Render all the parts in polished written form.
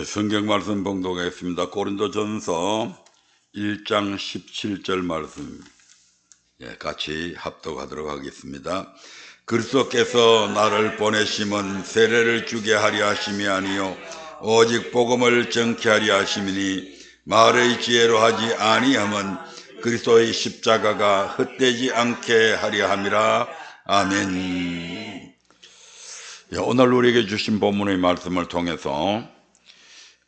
성경 말씀 봉독하겠습니다. 고린도전서 1장 17절 말씀 같이 합독하도록 하겠습니다. 그리스도께서 나를 보내심은 세례를 주게 하려 하심이 아니요 오직 복음을 전케 하려 하심이니 말의 지혜로 하지 아니함은 그리스도의 십자가가 헛되지 않게 하려 함이라. 아멘. 오늘 우리에게 주신 본문의 말씀을 통해서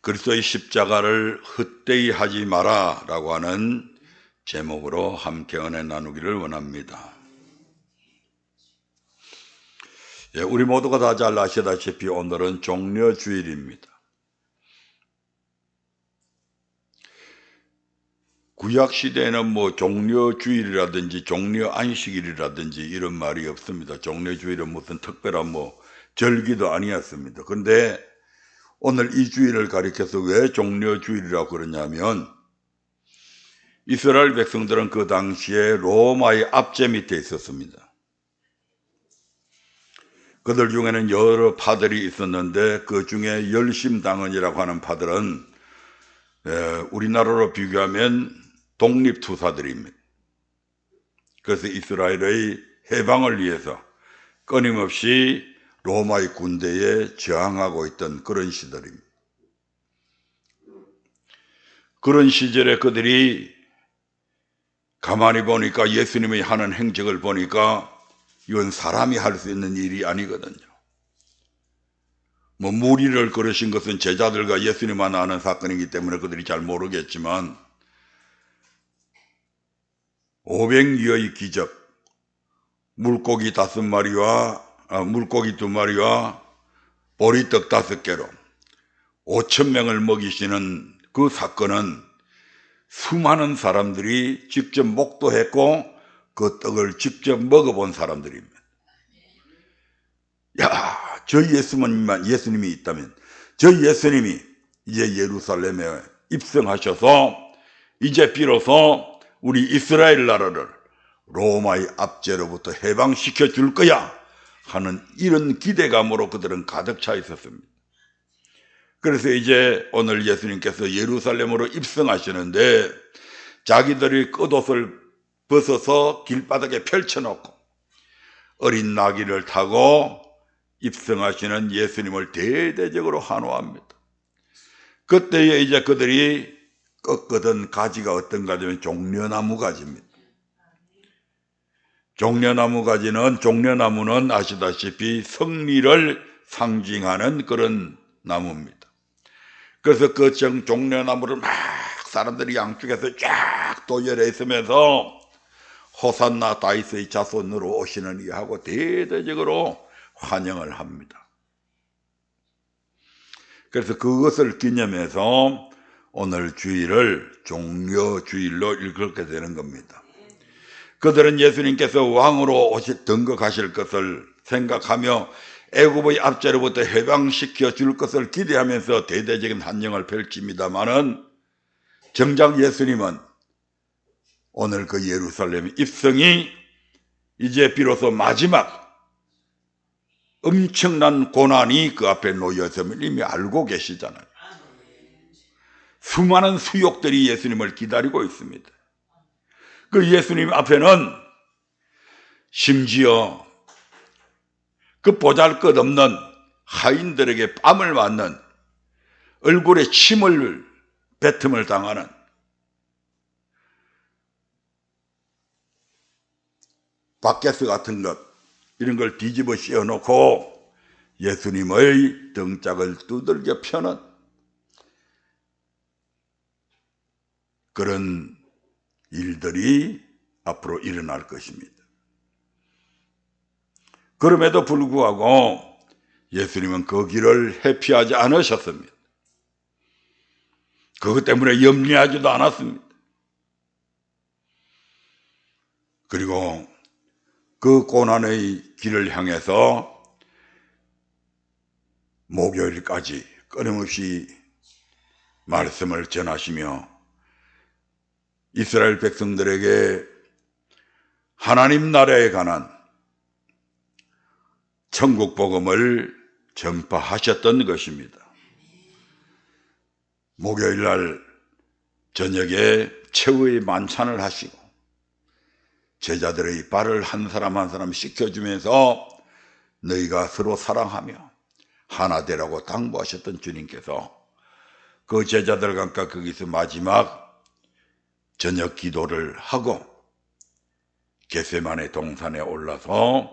그리스도의 십자가를 헛되이 하지 마라 라고 하는 제목으로 함께 은혜 나누기를 원합니다. 우리 모두가 다 잘 아시다시피 오늘은 종려주일입니다. 구약시대에는 종려주일이라든지 종려안식일이라든지 이런 말이 없습니다. 종려주일은 무슨 특별한 절기도 아니었습니다. 그런데 오늘 이 주일을 가리켜서 왜 종려주일이라고 그러냐면 이스라엘 백성들은 그 당시에 로마의 압제 밑에 있었습니다. 그들 중에는 여러 파들이 있었는데 그 중에 열심당원이라고 하는 파들은 우리나라로 비교하면 독립투사들입니다. 그래서 이스라엘의 해방을 위해서 끊임없이 로마의 군대에 저항하고 있던 그런 시절입니다. 그런 시절에 그들이 가만히 보니까 예수님이 하는 행적을 보니까 이건 사람이 할 수 있는 일이 아니거든요. 무리를 걸으신 것은 제자들과 예수님만 아는 사건이기 때문에 그들이 잘 모르겠지만 500여의 기적, 물고기 2마리와 보리떡 5개로 5,000명을 먹이시는 그 사건은 수많은 사람들이 직접 목도했고 그 떡을 직접 먹어본 사람들입니다. 저 예수님이 있다면 저 예수님이 이제 예루살렘에 입성하셔서 이제 비로소 우리 이스라엘 나라를 로마의 압제로부터 해방시켜 줄 거야 하는 이런 기대감으로 그들은 가득 차 있었습니다. 그래서 이제 오늘 예수님께서 예루살렘으로 입성하시는데 자기들이 겉옷을 벗어서 길바닥에 펼쳐놓고 어린 나귀를 타고 입성하시는 예수님을 대대적으로 환호합니다. 그때에 이제 그들이 꺾거든 가지가 어떤 가지면 종려나무 가지입니다. 종려나무는 아시다시피 승리를 상징하는 그런 나무입니다. 그래서 그 종려나무를 막 사람들이 양쪽에서 쫙 도열해 있으면서 호산나 다윗의 자손으로 오시느니 하고 대대적으로 환영을 합니다. 그래서 그것을 기념해서 오늘 주일을 종려주일로 일컬게 되는 겁니다. 그들은 예수님께서 왕으로 등극하실 것을 생각하며 애굽의 압제로부터 해방시켜 줄 것을 기대하면서 대대적인 환영을 펼칩니다마는 정작 예수님은 오늘 그 예루살렘 입성이 이제 비로소 마지막 엄청난 고난이 그 앞에 놓여있음을 이미 알고 계시잖아요. 수많은 수욕들이 예수님을 기다리고 있습니다. 그 예수님 앞에는 심지어 그 보잘것없는 하인들에게 뺨을 맞는 얼굴에 침을 뱉음을 당하는 바게스 같은 것 이런 걸 뒤집어 씌워놓고 예수님의 등짝을 두들겨 펴는 그런 일들이 앞으로 일어날 것입니다. 그럼에도 불구하고 예수님은 그 길을 회피하지 않으셨습니다. 그것 때문에 염려하지도 않았습니다. 그리고 그 고난의 길을 향해서 목요일까지 끊임없이 말씀을 전하시며 이스라엘 백성들에게 하나님 나라에 관한 천국 복음을 전파하셨던 것입니다. 목요일 날 저녁에 최후의 만찬을 하시고 제자들의 발을 한 사람 한 사람 씻겨주면서 너희가 서로 사랑하며 하나 되라고 당부하셨던 주님께서 그 제자들과 함께 거기서 마지막 저녁 기도를 하고 겟세마네 동산에 올라서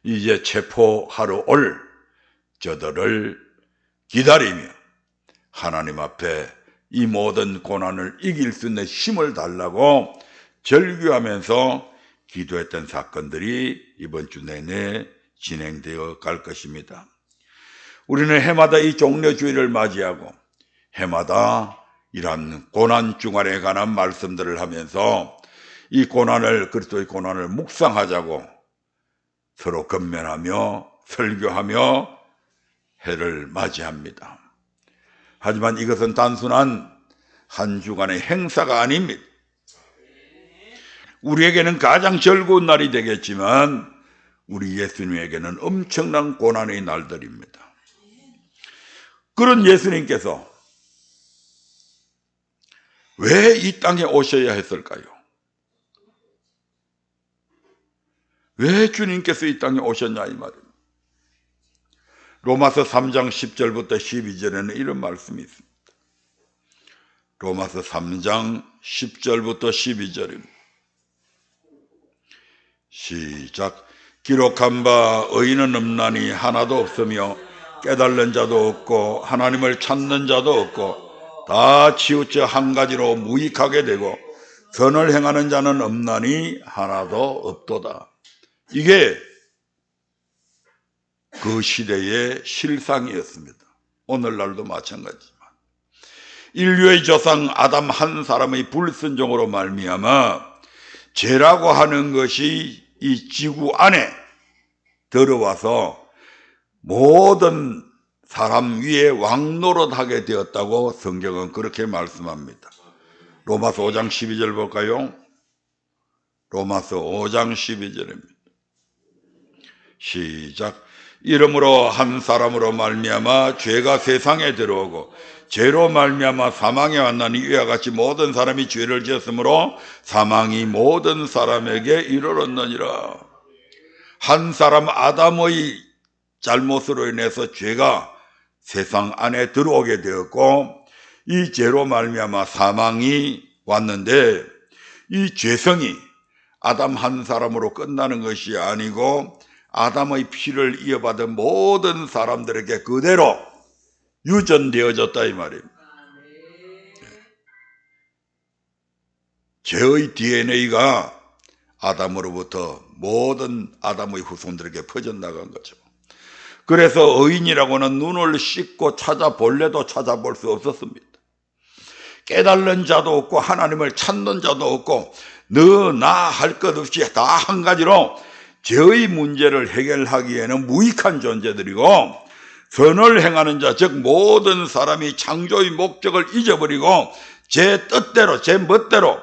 이제 체포하러 올 저들을 기다리며 하나님 앞에 이 모든 고난을 이길 수 있는 힘을 달라고 절규하면서 기도했던 사건들이 이번 주 내내 진행되어 갈 것입니다. 우리는 해마다 이 종려주일을 맞이하고 해마다 이러한 고난 주간에 관한 말씀들을 하면서 이 고난을, 그리스도의 고난을 묵상하자고 서로 건면하며 설교하며 해를 맞이합니다. 하지만 이것은 단순한 한 주간의 행사가 아닙니다. 우리에게는 가장 즐거운 날이 되겠지만 우리 예수님에게는 엄청난 고난의 날들입니다. 그런 예수님께서 왜 이 땅에 오셔야 했을까요? 왜 주님께서 이 땅에 오셨냐 이 말입니다. 로마서 3장 10절부터 12절에는 이런 말씀이 있습니다. 로마서 3장 10절부터 12절입니다. 시작. 기록한 바 의인은 없나니 하나도 없으며 깨달는 자도 없고 하나님을 찾는 자도 없고 다 치우쳐 한 가지로 무익하게 되고 선을 행하는 자는 없나니 하나도 없도다. 이게 그 시대의 실상이었습니다. 오늘날도 마찬가지지만 인류의 조상 아담 한 사람의 불순종으로 말미암아 죄라고 하는 것이 이 지구 안에 들어와서 모든 사람 위에 왕노릇하게 되었다고 성경은 그렇게 말씀합니다. 로마서 5장 12절 볼까요? 로마서 5장 12절입니다. 시작. 이러므로 한 사람으로 말미암아 죄가 세상에 들어오고 죄로 말미암아 사망에 왔나니 이와 같이 모든 사람이 죄를 지었으므로 사망이 모든 사람에게 이르렀느니라. 한 사람 아담의 잘못으로 인해서 죄가 세상 안에 들어오게 되었고 이 죄로 말미암아 사망이 왔는데 이 죄성이 아담 한 사람으로 끝나는 것이 아니고 아담의 피를 이어받은 모든 사람들에게 그대로 유전되어졌다 이 말입니다. 죄의 DNA가 아담으로부터 모든 아담의 후손들에게 퍼져나간 거죠. 그래서 의인이라고는 눈을 씻고 찾아볼래도 찾아볼 수 없었습니다. 깨달는 자도 없고 하나님을 찾는 자도 없고 너 나 할 것 없이 다 한 가지로 죄의 문제를 해결하기에는 무익한 존재들이고 선을 행하는 자, 즉 모든 사람이 창조의 목적을 잊어버리고 제 뜻대로 제 멋대로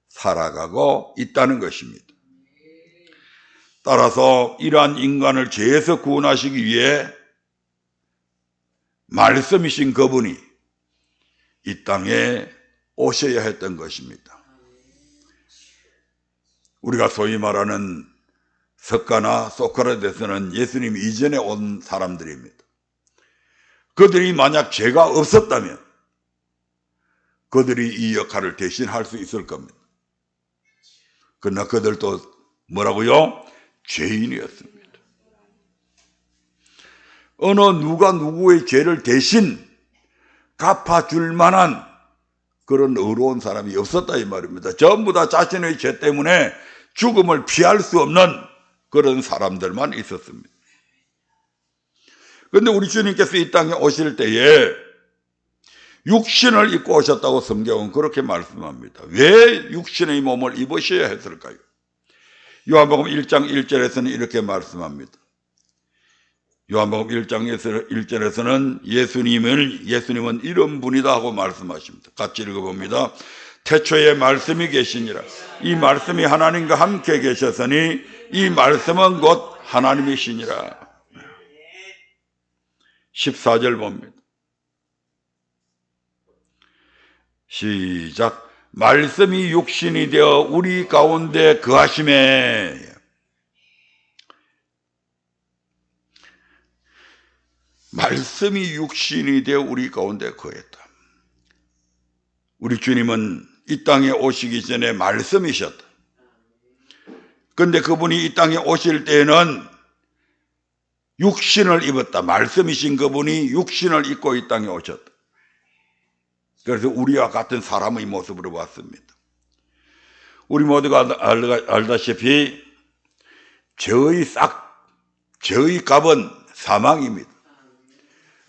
살아가고 있다는 것입니다. 따라서 이러한 인간을 죄에서 구원하시기 위해 말씀이신 그분이 이 땅에 오셔야 했던 것입니다. 우리가 소위 말하는 석가나 소크라테스는 예수님 이전에 온 사람들입니다. 그들이 만약 죄가 없었다면 그들이 이 역할을 대신할 수 있을 겁니다. 그러나 그들도 뭐라고요? 죄인이었습니다. 어느 누가 누구의 죄를 대신 갚아줄 만한 그런 의로운 사람이 없었다 이 말입니다. 전부 다 자신의 죄 때문에 죽음을 피할 수 없는 그런 사람들만 있었습니다. 그런데 우리 주님께서 이 땅에 오실 때에 육신을 입고 오셨다고 성경은 그렇게 말씀합니다. 왜 육신의 몸을 입으셔야 했을까요? 요한복음 1장 1절에서는 이렇게 말씀합니다. 요한복음 1장 1절에서는 예수님은 이런 분이다 하고 말씀하십니다. 같이 읽어봅니다. 태초에 말씀이 계시니라. 이 말씀이 하나님과 함께 계셨으니 이 말씀은 곧 하나님이시니라. 14절 봅니다. 시작. 말씀이 육신이 되어 우리 가운데 거하심에. 말씀이 육신이 되어 우리 가운데 거했다. 우리 주님은 이 땅에 오시기 전에 말씀이셨다. 그런데 그분이 이 땅에 오실 때에는 육신을 입었다. 말씀이신 그분이 육신을 입고 이 땅에 오셨다. 그래서 우리와 같은 사람의 모습으로 왔습니다. 우리 모두가 알다시피 죄의 값은 사망입니다.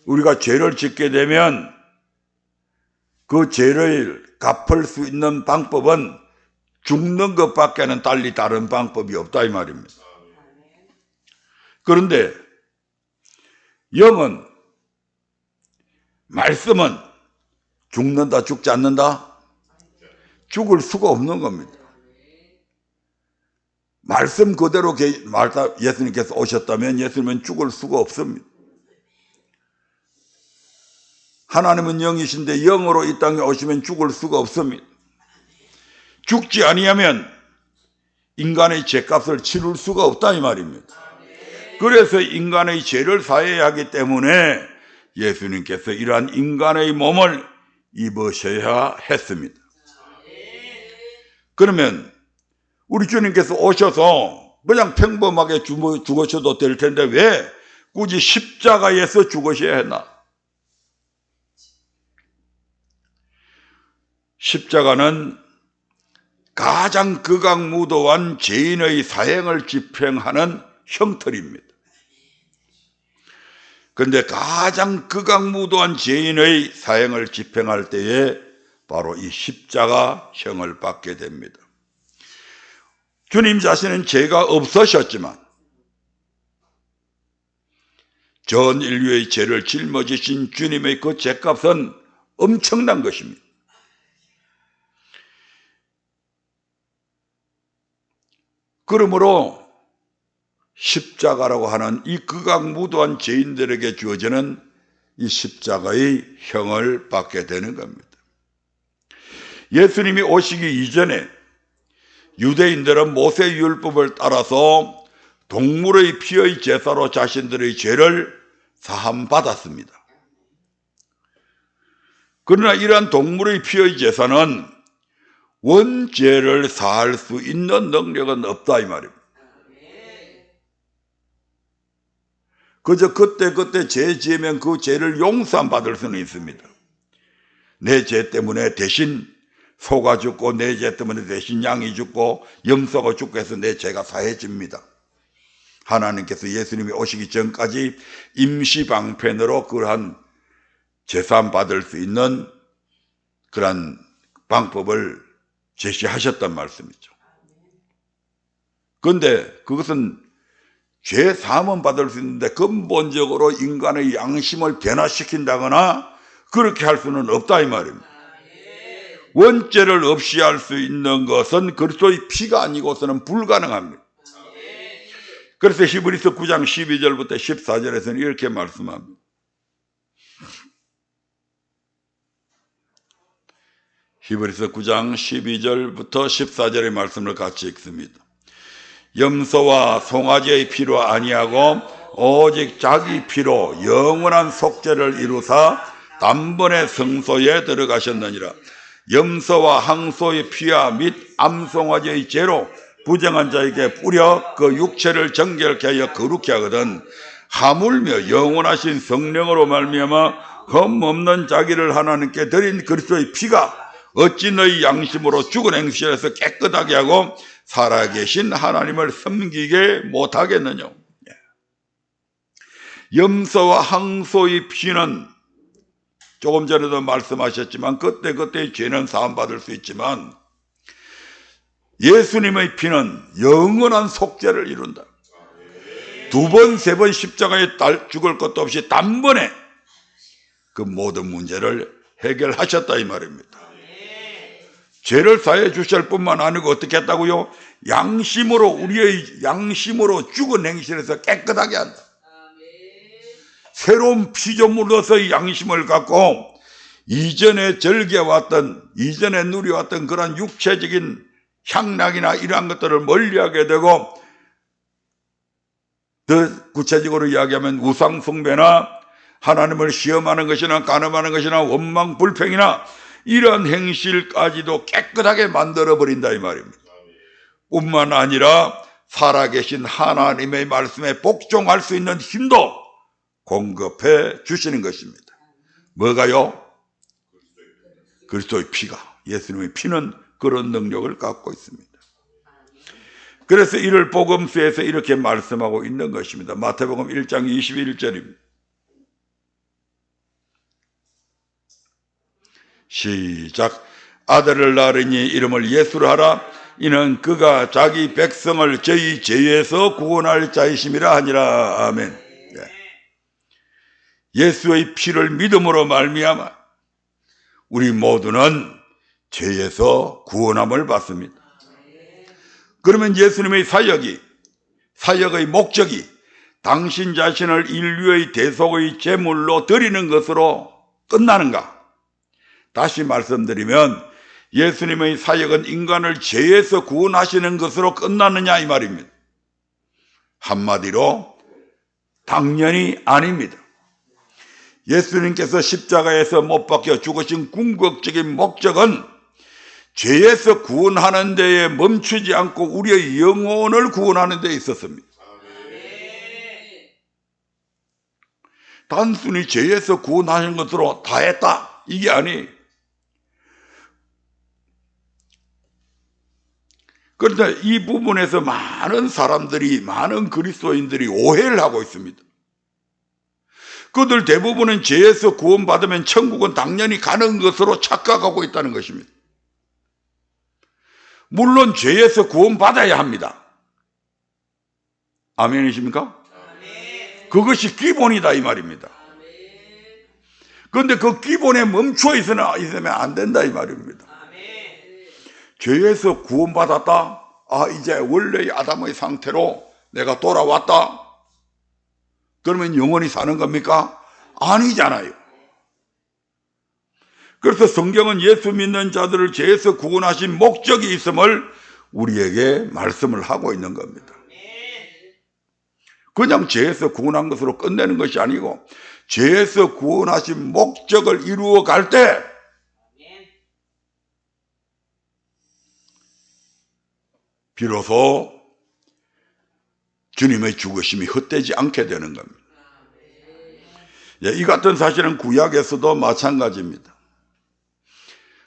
우리가 죄를 짓게 되면 그 죄를 갚을 수 있는 방법은 죽는 것밖에는 달리 다른 방법이 없다 이 말입니다. 그런데 영은, 말씀은 죽는다 죽지 않는다? 죽을 수가 없는 겁니다. 말씀 그대로 예수님께서 오셨다면 예수님은 죽을 수가 없습니다. 하나님은 영이신데 영으로 이 땅에 오시면 죽을 수가 없습니다. 죽지 아니하면 인간의 죄값을 치룰 수가 없다 이 말입니다. 그래서 인간의 죄를 사해야 하기 때문에 예수님께서 이러한 인간의 몸을 입으셔야 했습니다. 그러면 우리 주님께서 오셔서 그냥 평범하게 죽으셔도 될 텐데 왜 굳이 십자가에서 죽으셔야 했나? 십자가는 가장 극악무도한 죄인의 사형을 집행하는 형틀입니다. 그런데 가장 극악무도한 죄인의 사형을 집행할 때에 바로 이 십자가형을 받게 됩니다. 주님 자신은 죄가 없으셨지만 전 인류의 죄를 짊어지신 주님의 그 죄값은 엄청난 것입니다. 그러므로 십자가라고 하는 이 극악무도한 죄인들에게 주어지는 이 십자가의 형을 받게 되는 겁니다. 예수님이 오시기 이전에 유대인들은 모세율법을 따라서 동물의 피의 제사로 자신들의 죄를 사함받았습니다. 그러나 이러한 동물의 피의 제사는 원죄를 사할 수 있는 능력은 없다 이 말입니다. 그저 그때 죄 지으면 그 죄를 용서받을 수는 있습니다. 내 죄 때문에 대신 소가 죽고 내 죄 때문에 대신 양이 죽고 염소가 죽고 해서 내 죄가 사해집니다. 하나님께서 예수님이 오시기 전까지 임시방편으로 그러한 제사함 받을 수 있는 그러한 방법을 제시하셨단 말씀이죠. 그런데 그것은 죄 사함은 받을 수 있는데 근본적으로 인간의 양심을 변화시킨다거나 그렇게 할 수는 없다 이 말입니다. 원죄를 없이 할 수 있는 것은 그리스도의 피가 아니고서는 불가능합니다. 그래서 히브리서 9장 12절부터 14절에서는 이렇게 말씀합니다. 히브리서 9장 12절부터 14절의 말씀을 같이 읽습니다. 염소와 송아지의 피로 아니하고 오직 자기 피로 영원한 속죄를 이루사 단번에 성소에 들어가셨느니라. 염소와 항소의 피와 및 암송아지의 죄로 부정한 자에게 뿌려 그 육체를 정결케 하여 거룩케 하거든 하물며 영원하신 성령으로 말미암아 흠없는 자기를 하나님께 드린 그리스도의 피가 어찌 너희 양심으로 죽은 행실에서 깨끗하게 하고 살아계신 하나님을 섬기게 못하겠느냐. 염소와 항소의 피는 조금 전에도 말씀하셨지만 그때의 죄는 사함받을 수 있지만 예수님의 피는 영원한 속죄를 이룬다. 두 번, 세 번 십자가에 죽을 것도 없이 단번에 그 모든 문제를 해결하셨다 이 말입니다. 죄를 사해 주실 뿐만 아니고 어떻게 했다고요? 양심으로 우리의 양심으로 죽은 행실에서 깨끗하게 한다. 새로운 피조물로서의 양심을 갖고 이전에 즐겨왔던, 이전에 누려왔던 그런 육체적인 향락이나 이러한 것들을 멀리하게 되고, 더 구체적으로 이야기하면 우상 숭배나 하나님을 시험하는 것이나 간음하는 것이나 원망 불평이나 이런 행실까지도 깨끗하게 만들어버린다 이 말입니다. 뿐만 아니라 살아계신 하나님의 말씀에 복종할 수 있는 힘도 공급해 주시는 것입니다. 뭐가요? 그리스도의 피가, 예수님의 피는 그런 능력을 갖고 있습니다. 그래서 이를 복음서에서 이렇게 말씀하고 있는 것입니다. 마태복음 1장 21절입니다. 시작. 아들을 낳으니 이름을 예수로 하라. 이는 그가 자기 백성을 저희 죄에서 구원할 자이심이라 하니라. 아멘. 네. 예수의 피를 믿음으로 말미암아 우리 모두는 죄에서 구원함을 받습니다. 그러면 예수님의 사역의 목적이 당신 자신을 인류의 대속의 제물로 드리는 것으로 끝나는가? 다시 말씀드리면 예수님의 사역은 인간을 죄에서 구원하시는 것으로 끝나느냐 이 말입니다. 한마디로 당연히 아닙니다. 예수님께서 십자가에서 못 박혀 죽으신 궁극적인 목적은 죄에서 구원하는 데에 멈추지 않고 우리의 영혼을 구원하는 데에 있었습니다. 단순히 죄에서 구원하는 것으로 다 했다 이게 아니에요. 그런데 이 부분에서 많은 사람들이, 많은 그리스도인들이 오해를 하고 있습니다. 그들 대부분은 죄에서 구원받으면 천국은 당연히 가는 것으로 착각하고 있다는 것입니다. 물론 죄에서 구원받아야 합니다. 아멘이십니까? 그것이 기본이다 이 말입니다. 그런데 그 기본에 멈춰 있으면 안 된다 이 말입니다. 죄에서 구원받았다. 아, 이제 원래의 아담의 상태로 내가 돌아왔다. 그러면 영원히 사는 겁니까? 아니잖아요. 그래서 성경은 예수 믿는 자들을 죄에서 구원하신 목적이 있음을 우리에게 말씀을 하고 있는 겁니다. 그냥 죄에서 구원한 것으로 끝내는 것이 아니고 죄에서 구원하신 목적을 이루어 갈 때 비로소 주님의 죽으심이 헛되지 않게 되는 겁니다. 이 같은 사실은 구약에서도 마찬가지입니다.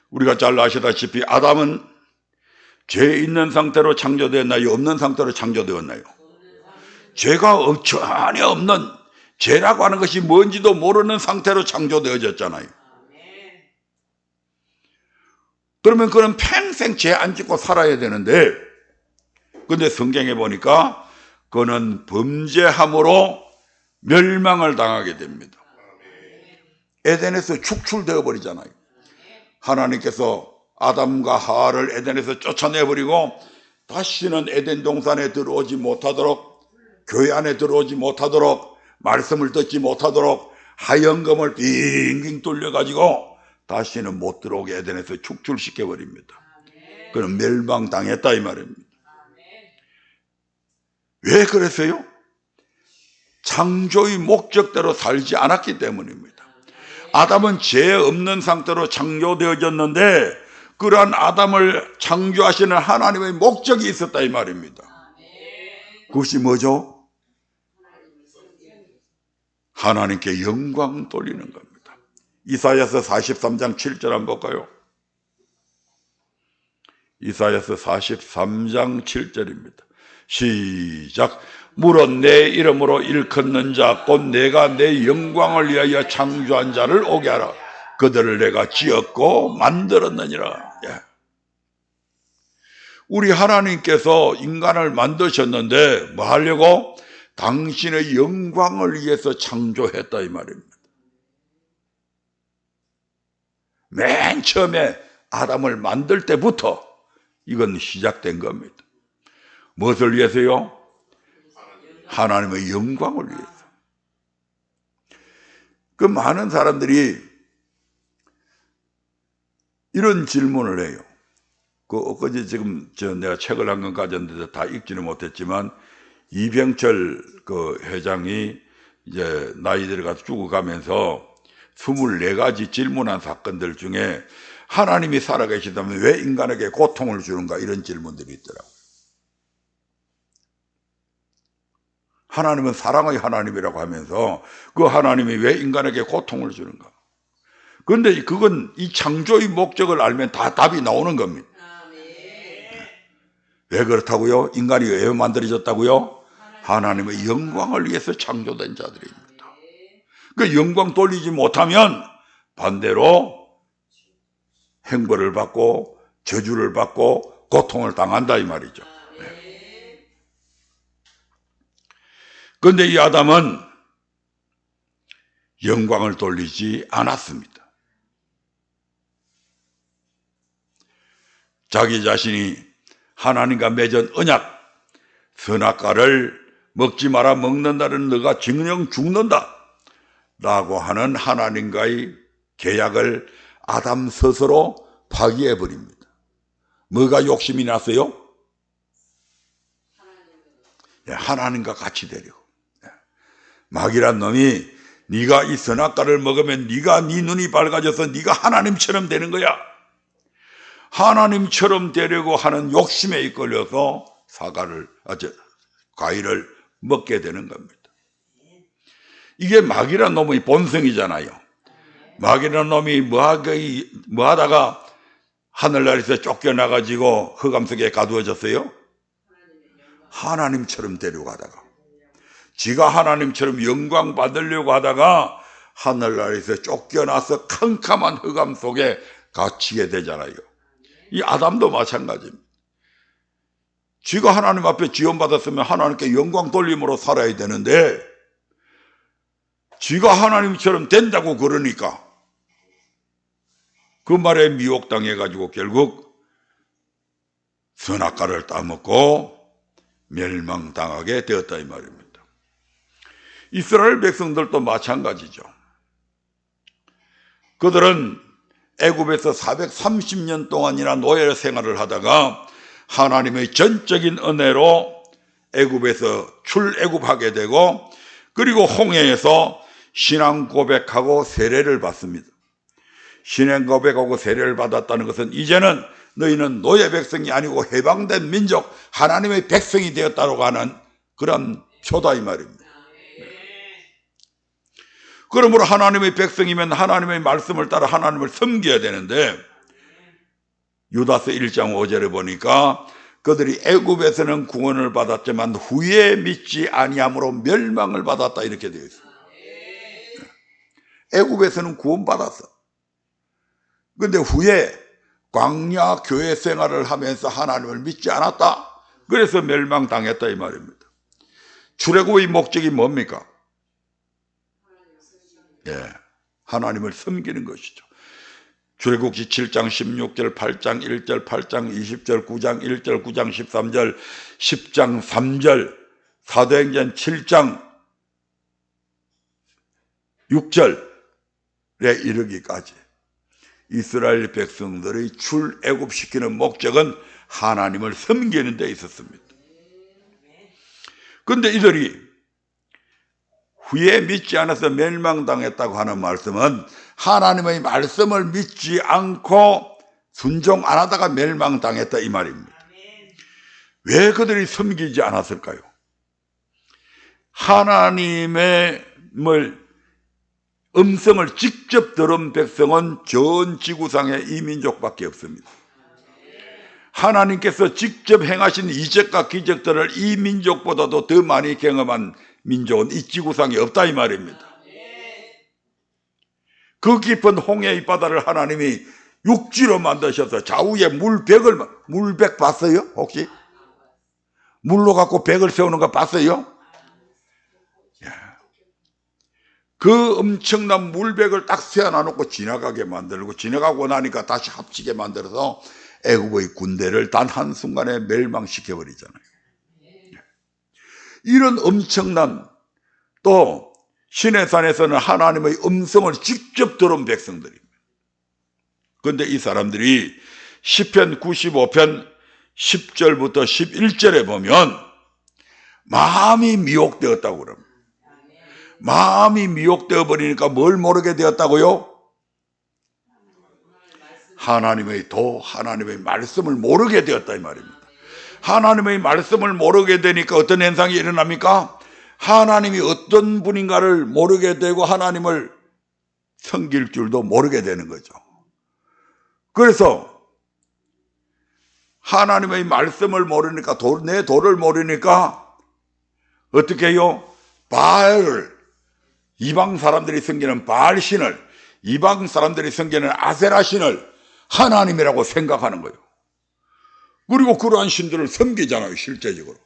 우리가 잘 아시다시피 아담은 죄 있는 상태로 창조되었나요? 없는 상태로 창조되었나요? 죄가 전혀 없는, 죄라고 하는 것이 뭔지도 모르는 상태로 창조되어졌잖아요. 그러면 그는 평생 죄 안 짓고 살아야 되는데, 근데 성경에 보니까 그는 범죄함으로 멸망을 당하게 됩니다. 에덴에서 축출되어 버리잖아요. 하나님께서 아담과 하와를 에덴에서 쫓아내버리고 다시는 에덴 동산에 들어오지 못하도록, 교회 안에 들어오지 못하도록, 말씀을 듣지 못하도록 하얀검을 빙빙 돌려가지고 다시는 못 들어오게 에덴에서 축출시켜버립니다. 그는 멸망당했다 이 말입니다. 왜 그랬어요? 창조의 목적대로 살지 않았기 때문입니다. 아담은 죄 없는 상태로 창조되어졌는데 그러한 아담을 창조하시는 하나님의 목적이 있었다 이 말입니다. 그것이 뭐죠? 하나님께 영광 돌리는 겁니다. 이사야서 43장 7절 한번 볼까요? 이사야서 43장 7절입니다. 시작. 물은 내 이름으로 일컫는 자 곧 내가 내 영광을 위하여 창조한 자를 오게 하라. 그들을 내가 지었고 만들었느니라. 우리 하나님께서 인간을 만드셨는데 뭐 하려고? 당신의 영광을 위해서 창조했다 이 말입니다. 맨 처음에 아담을 만들 때부터 이건 시작된 겁니다. 무엇을 위해서요? 하나님의 영광을 위해서. 그 많은 사람들이 이런 질문을 해요. 엊그제 지금 내가 책을 한 권 가졌는데 다 읽지는 못했지만 이병철 회장이 이제 나이 들어가서 죽어가면서 24가지 질문한 사건들 중에 하나님이 살아계시다면 왜 인간에게 고통을 주는가 이런 질문들이 있더라고요. 하나님은 사랑의 하나님이라고 하면서 그 하나님이 왜 인간에게 고통을 주는가. 그런데 그건 이 창조의 목적을 알면 다 답이 나오는 겁니다. 왜 그렇다고요? 인간이 왜 만들어졌다고요? 하나님의 영광을 위해서 창조된 자들입니다. 그 영광 돌리지 못하면 반대로 형벌을 받고 저주를 받고 고통을 당한다 이 말이죠. 그런데 이 아담은 영광을 돌리지 않았습니다. 자기 자신이 하나님과 맺은 언약, 선악과를 먹지 마라, 먹는다는 너가 정령 죽는다 라고 하는 하나님과의 계약을 아담 스스로 파기해 버립니다. 뭐가 욕심이 났어요? 하나님과 같이 되려고. 마귀란 놈이 네가 이 선악과를 먹으면 네 눈이 밝아져서 네가 하나님처럼 되는 거야. 하나님처럼 되려고 하는 욕심에 이끌려서 과일을 먹게 되는 겁니다. 이게 마귀란 놈의 본성이잖아요. 마귀란 놈이 뭐하다가 하늘나라에서 쫓겨나가지고 흑암 속에 가두어졌어요? 하나님처럼 되려고 하다가, 지가 하나님처럼 영광 받으려고 하다가 하늘나라에서 쫓겨나서 캄캄한 흑암 속에 갇히게 되잖아요. 이 아담도 마찬가지입니다. 지가 하나님 앞에 지원받았으면 하나님께 영광 돌림으로 살아야 되는데 지가 하나님처럼 된다고 그러니까 그 말에 미혹당해가지고 결국 선악과를 따먹고 멸망당하게 되었다 이 말입니다. 이스라엘 백성들도 마찬가지죠. 그들은 애굽에서 430년 동안이나 노예 생활을 하다가 하나님의 전적인 은혜로 애굽에서 출애굽하게 되고 그리고 홍해에서 신앙 고백하고 세례를 받습니다. 신앙 고백하고 세례를 받았다는 것은 이제는 너희는 노예 백성이 아니고 해방된 민족 하나님의 백성이 되었다고 하는 그런 표다 이 말입니다. 그러므로 하나님의 백성이면 하나님의 말씀을 따라 하나님을 섬겨야 되는데 유다서 1장 5절에 보니까 그들이 애굽에서는 구원을 받았지만 후에 믿지 아니함으로 멸망을 받았다 이렇게 되어 있습니다. 애굽에서는 구원받았어. 그런데 후에 광야 교회 생활을 하면서 하나님을 믿지 않았다. 그래서 멸망당했다 이 말입니다. 출애굽의 목적이 뭡니까? 하나님을 섬기는 것이죠. 출애굽기 7장 16절, 8장 1절, 8장 20절, 9장 1절, 9장 13절, 10장 3절, 사도행전 7장 6절에 이르기까지 이스라엘 백성들의 출애굽시키는 목적은 하나님을 섬기는 데 있었습니다. 그런데 이들이 후에 믿지 않아서 멸망당했다고 하는 말씀은 하나님의 말씀을 믿지 않고 순종 안 하다가 멸망당했다 이 말입니다. 왜 그들이 섬기지 않았을까요? 하나님의 음성을 직접 들은 백성은 전 지구상에 이 민족밖에 없습니다. 하나님께서 직접 행하신 이적과 기적들을 이 민족보다도 더 많이 경험한 민족은 이 지구상에 없다 이 말입니다. 그 깊은 홍해의 바다를 하나님이 육지로 만드셔서 좌우에 물백 봤어요? 혹시? 물로 갖고 백을 세우는 거 봤어요? 그 엄청난 물백을 딱 세워놔놓고 지나가게 만들고 지나가고 나니까 다시 합치게 만들어서 애굽의 군대를 단 한순간에 멸망시켜버리잖아요. 이런 엄청난, 또 시내산에서는 하나님의 음성을 직접 들은 백성들입니다. 그런데 이 사람들이 시편 95편 10절부터 11절에 보면 마음이 미혹되었다고 그럽니다. 마음이 미혹되어 버리니까 뭘 모르게 되었다고요? 하나님의 도, 하나님의 말씀을 모르게 되었다 이 말입니다. 하나님의 말씀을 모르게 되니까 어떤 현상이 일어납니까? 하나님이 어떤 분인가를 모르게 되고 하나님을 섬길 줄도 모르게 되는 거죠. 그래서 하나님의 말씀을 모르니까 내 도를 모르니까 어떻게 해요? 바알을, 이방 사람들이 섬기는 바알신을, 이방 사람들이 섬기는 아세라신을 하나님이라고 생각하는 거예요. 그리고 그러한 신들을 섬기잖아요. 실제적으로.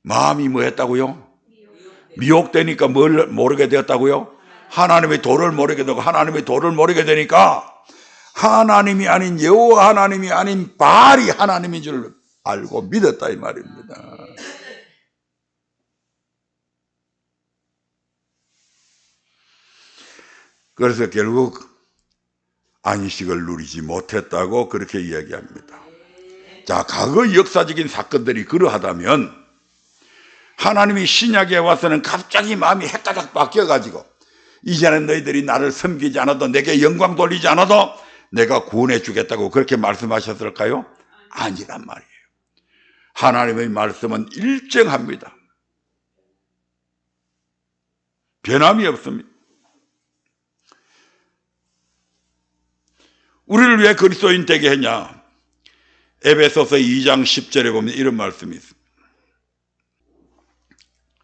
마음이 뭐 했다고요? 미혹되니까 뭘 모르게 되었다고요? 하나님의 도를 모르게 되고, 하나님의 도를 모르게 되니까 하나님이 아닌, 여호와 하나님이 아닌 바알이 하나님인 줄 알고 믿었다 이 말입니다. 그래서 결국 안식을 누리지 못했다고 그렇게 이야기합니다. 자, 과거 역사적인 사건들이 그러하다면 하나님이 신약에 와서는 갑자기 마음이 헷가닥 바뀌어가지고 이제는 너희들이 나를 섬기지 않아도, 내게 영광 돌리지 않아도 내가 구원해 주겠다고 그렇게 말씀하셨을까요? 아니란 말이에요. 하나님의 말씀은 일정합니다. 변함이 없습니다. 우리를 왜 그리스도인 되게 했냐? 에베소서 2장 10절에 보면 이런 말씀이 있습니다.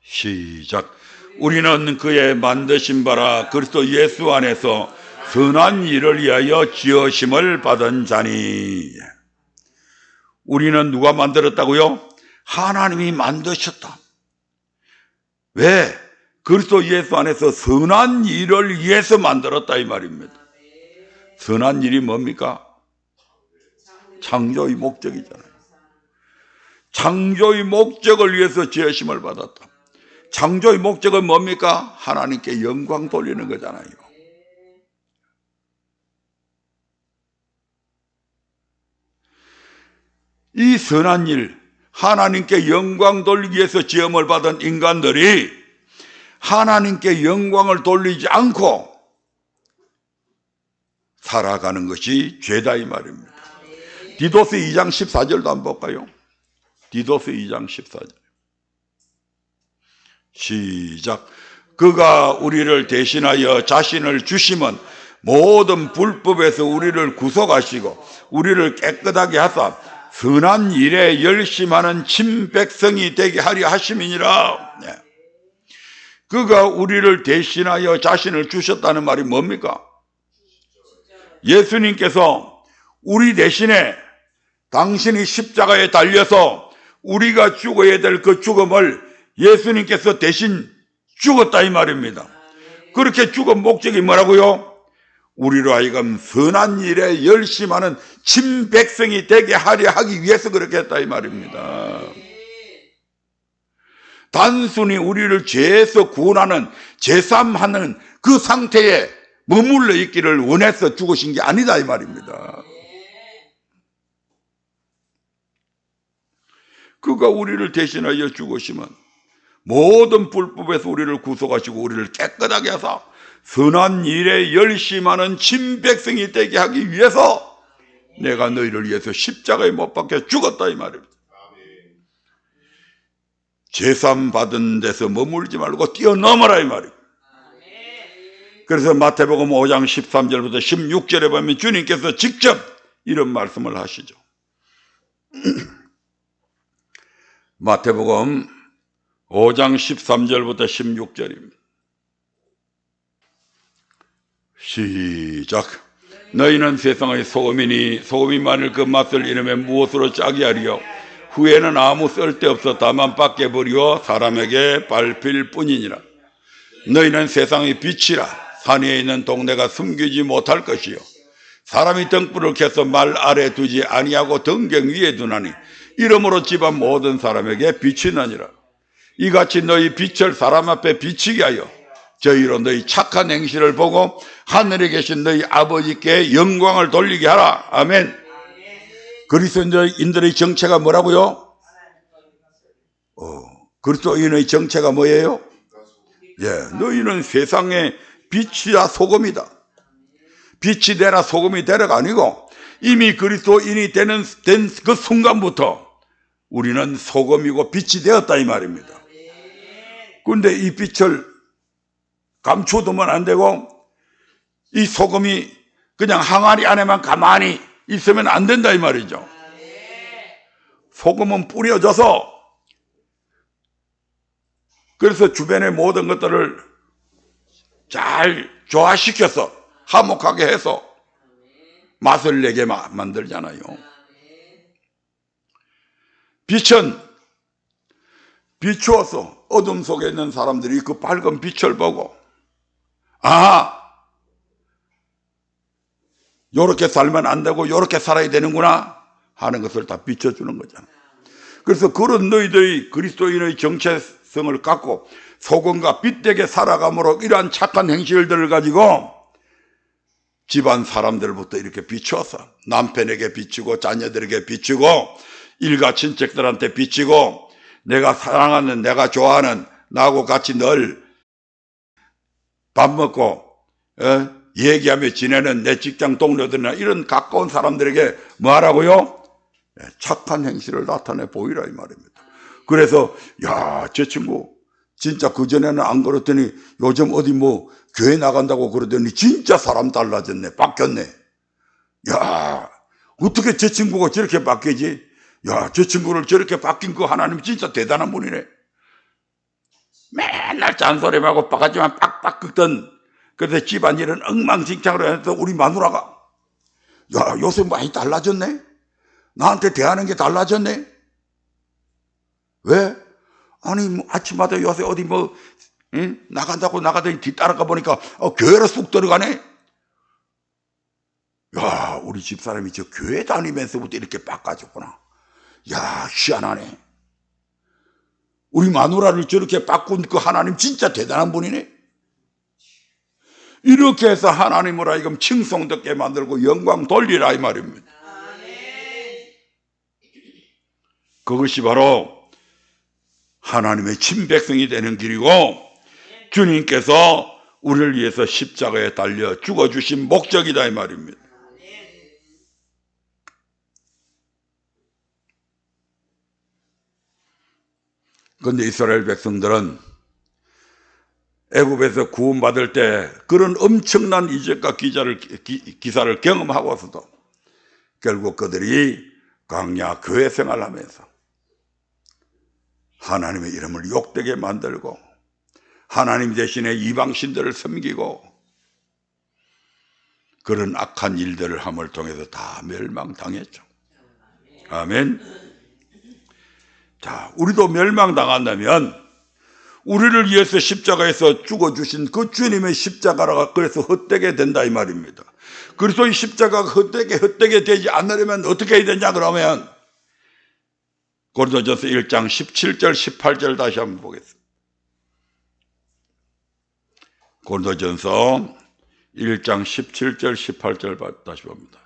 시작. 우리는 그의 만드신 바라 그리스도 예수 안에서 선한 일을 위하여 지으심을 받은 자니. 우리는 누가 만들었다고요? 하나님이 만드셨다. 왜? 그리스도 예수 안에서 선한 일을 위해서 만들었다 이 말입니다. 선한 일이 뭡니까? 창조의 목적이잖아요. 창조의 목적을 위해서 지으심을 받았다. 창조의 목적은 뭡니까? 하나님께 영광 돌리는 거잖아요. 이 선한 일, 하나님께 영광 돌리기 위해서 지음을 받은 인간들이 하나님께 영광을 돌리지 않고 살아가는 것이 죄다 이 말입니다. 디도스 2장 14절도 한번 볼까요? 디도스 2장 14절. 시작. 그가 우리를 대신하여 자신을 주심은 모든 불법에서 우리를 구속하시고 우리를 깨끗하게 하사 선한 일에 열심하는 친백성이 되게 하려 하심이니라. 그가 우리를 대신하여 자신을 주셨다는 말이 뭡니까? 예수님께서 우리 대신에 당신이 십자가에 달려서 우리가 죽어야 될 그 죽음을 예수님께서 대신 죽었다 이 말입니다. 그렇게 죽은 목적이 뭐라고요? 우리로 하여금 선한 일에 열심하는 친백성이 되게 하려 하기 위해서 그렇게 했다 이 말입니다. 단순히 우리를 죄에서 구원하는 제삼하는 그 상태에 머물러 있기를 원해서 죽으신 게 아니다 이 말입니다. 그가 우리를 대신하여 죽으시면 모든 불법에서 우리를 구속하시고 우리를 깨끗하게 하사 선한 일에 열심하는 친백성이 되게 하기 위해서 내가 너희를 위해서 십자가에 못 박혀 죽었다 이 말입니다. 제삼 받은 데서 머물지 말고 뛰어넘어라 이 말입니다. 그래서 마태복음 5장 13절부터 16절에 보면 주님께서 직접 이런 말씀을 하시죠. 마태복음 5장 13절부터 16절입니다. 시작. 너희는 세상의 소금이니 소금이 만일 그 맛을 잃으면 무엇으로 짜게 하리요? 후에는 아무 쓸데없어 다만 밖에 버리고 사람에게 밟힐 뿐이니라. 너희는 세상의 빛이라. 산 위에 있는 동네가 숨기지 못할 것이요 사람이 등불을 켜서 말 아래 두지 아니하고 등경 위에 두나니 이러므로 집안 모든 사람에게 빛이 나니라. 이같이 너희 빛을 사람 앞에 비치게 하여 저희로 너희 착한 행실을 보고 하늘에 계신 너희 아버지께 영광을 돌리게 하라. 아멘. 그리스도인들의 정체가 뭐라고요? 그리스도인의 정체가 뭐예요? 예, 너희는 세상의 빛이야 소금이다. 빛이 되라 소금이 되라가 아니고 이미 그리스도인이 된 그 순간부터 우리는 소금이고 빛이 되었다 이 말입니다. 그런데 이 빛을 감춰두면 안 되고 이 소금이 그냥 항아리 안에만 가만히 있으면 안 된다 이 말이죠. 소금은 뿌려져서 그래서 주변의 모든 것들을 잘 조화시켜서 화목하게 해서 맛을 내게 만들잖아요. 빛은 비추어서 어둠 속에 있는 사람들이 그 밝은 빛을 보고 요렇게 살면 안 되고 요렇게 살아야 되는구나 하는 것을 다 비춰주는 거잖아. 그래서 그런 너희들이 그리스도인의 정체성을 갖고 소금과 빛되게 살아감으로 이러한 착한 행실들을 가지고 집안 사람들부터 이렇게 비추어서 남편에게 비추고 자녀들에게 비추고 일가 친척들한테 비추고 내가 사랑하는 내가 좋아하는 나하고 같이 늘 밥 먹고 얘기하며 지내는 내 직장 동료들이나 이런 가까운 사람들에게 뭐 하라고요? 착한 행실을 나타내 보이라 이 말입니다. 그래서 야, 저 친구 진짜 그전에는 안 그랬더니 요즘 어디 뭐 교회 나간다고 그러더니 진짜 사람 달라졌네. 바뀌었네. 야, 어떻게 저 친구가 저렇게 바뀌지? 야, 저 친구를 저렇게 바뀐 그 하나님 진짜 대단한 분이네. 맨날 잔소리하고 바가지만 빡빡 긁던 그래서 집안일은 엉망진창으로 해서 우리 마누라가 야, 요새 많이 달라졌네? 나한테 대하는 게 달라졌네? 왜? 아니 뭐 아침마다 요새 어디 뭐 나간다고 나가더니 뒤따라가 보니까 교회로 쑥 들어가네. 야, 우리 집사람이 저 교회 다니면서부터 이렇게 바꿔줬구나. 야, 희한하네. 우리 마누라를 저렇게 바꾼 그 하나님 진짜 대단한 분이네. 이렇게 해서 하나님을 하여금 칭송듣게 만들고 영광 돌리라 이 말입니다. 그것이 바로 하나님의 친백성이 되는 길이고 주님께서 우리를 위해서 십자가에 달려 죽어주신 목적이다 이 말입니다. 그런데 이스라엘 백성들은 애굽에서 구원받을 때 그런 엄청난 이적과 기사를 경험하고서도 결국 그들이 광야 교회 생활하면서 하나님의 이름을 욕되게 만들고 하나님 대신에 이방신들을 섬기고 그런 악한 일들을 함을 통해서 다 멸망당했죠. 아멘. 자, 우리도 멸망당한다면 우리를 위해서 십자가에서 죽어주신 그 주님의 십자가가 그래서 헛되게 된다 이 말입니다. 그래서 이 십자가가 헛되게 되지 않으려면 어떻게 해야 되냐 그러면 고린도전서 1장 17절 18절 다시 한번 보겠습니다. 고린도전서 1장 17절 18절 다시 봅니다.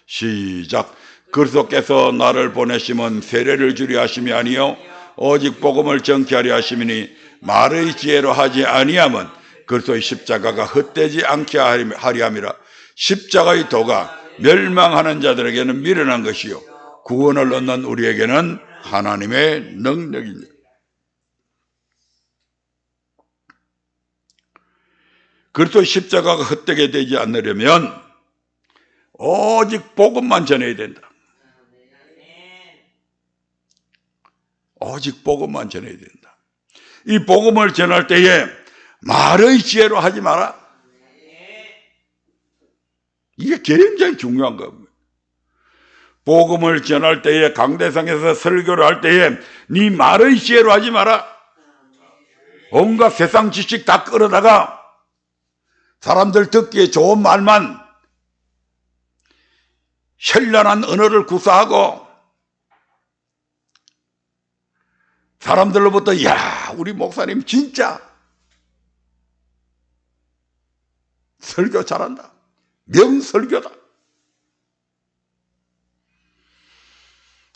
시작. 그리스도께서 나를 보내심은 세례를 주려 하심이 아니요 오직 복음을 전케하려 하심이니 말의 지혜로 하지 아니함은 그리스도의 십자가가 헛되지 않게 하려 함이라. 십자가의 도가 멸망하는 자들에게는 미련한 것이요 구원을 얻는 우리에게는 하나님의 능력이니라. 그리스도의 십자가가 헛되게 되지 않으려면 오직 복음만 전해야 된다. 오직 복음만 전해야 된다. 이 복음을 전할 때에 말의 지혜로 하지 마라. 이게 굉장히 중요한 겁니다. 복음을 전할 때에 강대상에서 설교를 할 때에 네 말의 지혜로 하지 마라. 온갖 세상 지식 다 끌어다가 사람들 듣기에 좋은 말만 현란한 언어를 구사하고 사람들로부터 야, 우리 목사님 진짜 설교 잘한다. 명설교다.